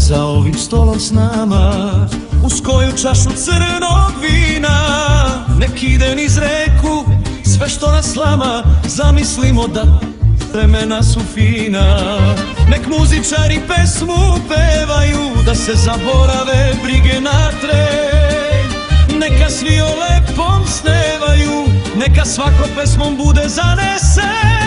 za ovim stolom s nama, uz koju čašu crnog vina. Nek ide niz reku sve što nas slama, zamislimo da vremena su fina. Nek muzičari pesmu pevaju, da se zaborave brige na tren. Neka svi o lepom snevaju, neka svako pesmom bude zanesen.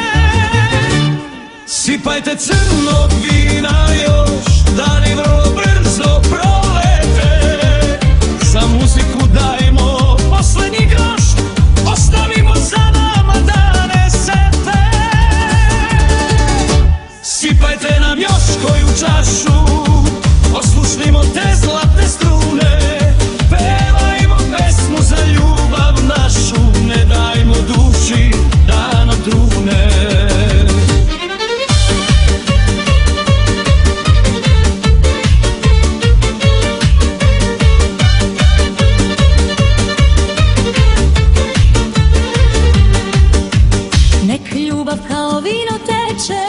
Sipajte crnog vina još, dani vrlo brzo prolete. Za muziku dajmo poslednji groš, ostavimo za nama dane sete. Sipajte nam još koju čašu, oslušnimo te zlatne strune. Pevajmo pesmu za ljubav našu, ne dajmo duši da nam trune. Nek ljubav kao vino teče,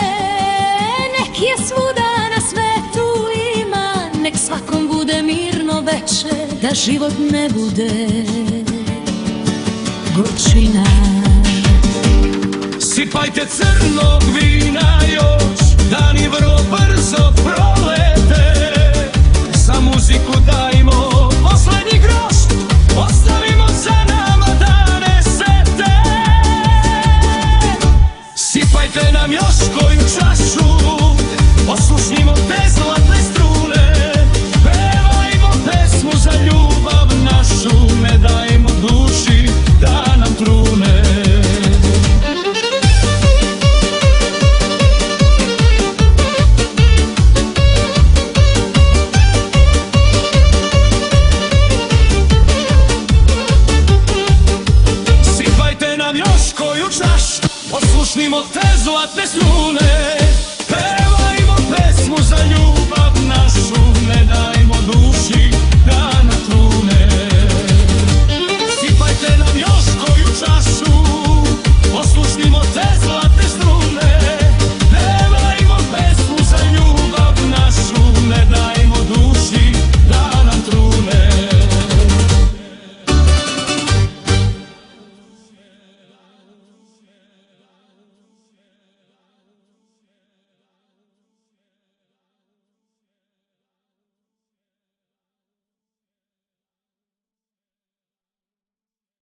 nek je svuda na svetu ima. Nek svakom bude mirno veče, da život ne bude gorčina. Sipajte crnog vina još, dani vrlo brzo prolete. Za muziku dajmo poslednji groš, ostavimo za nama dane sete. Sipajte nam još koju čašu, oslušnimo te zlatne strune. Pevajmo pesmu za ljubav našu, ne dajmo duši da nam trune. Sipajte nam još koju čašu, oslušnimo te zlatne strune.